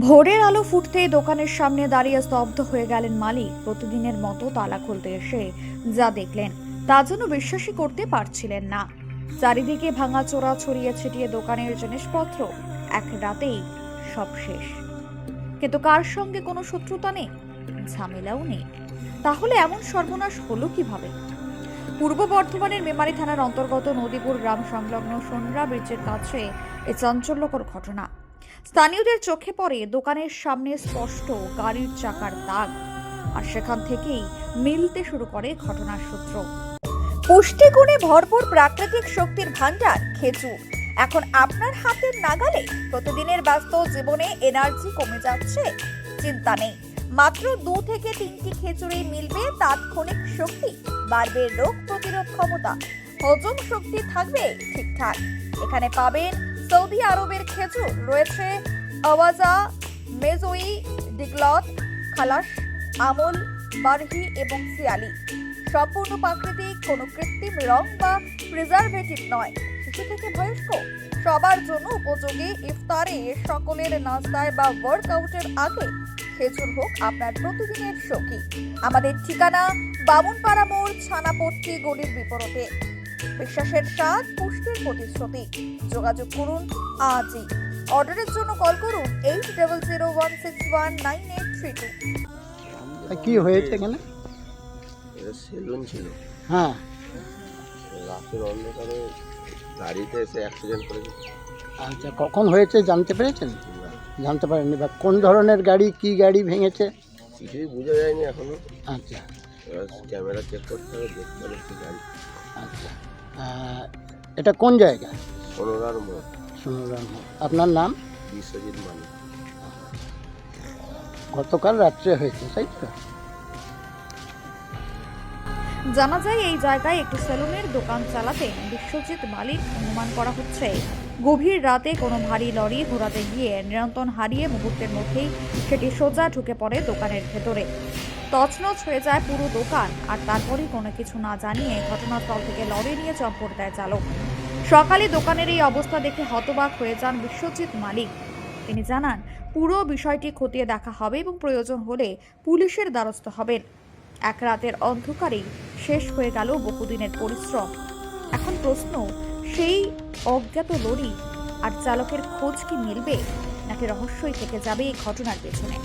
ভোরের আলো ফুটতেই দোকানের সামনে দাঁড়িয়ে স্তব্ধ হয়ে গেলেন মালিক। প্রতিদিনের মতো তালা খুলতে এসে যা দেখলেন তা যেন বিশ্বাসই করতে পারছিলেন না। চারিদিকে ভাঙাচোরা ছড়িয়ে ছিটিয়ে দোকানের জিনিসপত্র। এক রাতেই সব শেষ। কিন্তু কার সঙ্গে কোনো শত্রুতা নেই, ঝামেলাও নেই। তাহলে এমন সর্বনাশ হলো কিভাবে? পূর্ব বর্ধমানের মেমারি থানার অন্তর্গত নদীপুর গ্রাম সংলগ্ন সোনরা ব্রিজের কাছে এই চাঞ্চল্যকর ঘটনা। স্থানীয়দের চোখে পড়ে দোকানের সামনে স্পষ্ট গাড়ির চাকার দাগ, আর সেখান থেকেই মিলতে শুরু করে ঘটনার সূত্র। পুষ্টিগুণে ভরপুর প্রাকৃতিক শক্তির ভান্ডার খেজুর এখন আপনার হাতের নাগালে। প্রতিদিনের ব্যস্ত জীবনে এনার্জি কমে যাচ্ছে, চিন্তা নেই। মাত্র 2 থেকে 3টি খেজুরে মিলবে তাৎক্ষণিক শক্তি, বাড়বে রোগ প্রতিরোধ ক্ষমতা, হজম শক্তি থাকবে ঠিকঠাক। এখানে পাবেন সৌদি আরবের খেজুর, রয়েছে আওয়াজা, মেজোই, ডিগলত, খালাস, আমল, বারহি এবং সিয়ালি। সম্পূর্ণ প্রাকৃতিক, কোনো কৃত্রিম রং বা প্রিজারভেটিভ নয়। শিশু থেকে বয়স্ক সবার জন্য উপযোগী। ইফতারে, সকলের নাস্তায় বা ওয়ার্কআউটের আগে খেজুর হোক আপনার প্রতিদিনের সঙ্গী। আমাদের ঠিকানা বামুনপাড়া মোড়, ছানাপট্টি গলির বিপরীতে। বিশ্বাসের স্বাদ, পুষ্টির প্রতিশ্রুতি। যোগাযোগ করুন আজই। অর্ডারের জন্য কল করুন 8001619832। কি হয়েছে এখানে? এটা সেলুন ছিল। হ্যাঁ, রাতের অন্ধকারে গাড়িতে এসে অ্যাক্সিডেন্ট করেছে। আচ্ছা, কখন হয়েছে জানতে পেরেছেন? না, জানতে পারেননি? বা কোন ধরনের গাড়ি, কি গাড়ি ভেঙেছে? কিছুই বোঝা যায়নি এখনো। আচ্ছা এবার ক্যামেরা চেক করতে হবে, দেখতে হবে কি গাড়ি। আচ্ছা, এটা কোন জায়গা? সোনার মোড়, সোনারাম। আপনার নাম? বিশ্বজিৎ মালিক। গতকাল রাত্রে হয়েছে, তাই তো? জানা যায় এই জায়গায় একটি সেলুনের দোকান চালাতেন বিশ্বজিৎ মালিক। অনুমান করা হচ্ছে গভীর রাতে কোনো ভারী লরি ঘোরাতে গিয়ে নিয়ন্ত্রণ হারিয়ে মুহূর্তের মধ্যেই সেটি সোজা ঢুকে পড়ে দোকানের ভেতরে। তছনছ হয়ে যায় পুরো দোকান, আর তারপরেই কোনো কিছু না জানিয়ে ঘটনাস্থল থেকে লরি নিয়ে চম্পট দেয় চালক। সকালে দোকানের এই অবস্থা দেখে হতবাক হয়ে যান বিশ্বজিৎ মালিক। তিনি জানান পুরো বিষয়টি খতিয়ে দেখা হবে এবং প্রয়োজন হলে পুলিশের দ্বারস্থ হবেন। এক রাতের অন্ধকারেই শেষ হয়ে গেল বহুদিনের পরিশ্রম। এখন প্রশ্ন, সেই অজ্ঞাত লরি আর চালকের খোঁজ কি মিলবে, নাকি রহস্যই থেকে যাবে এই ঘটনার পেছনে?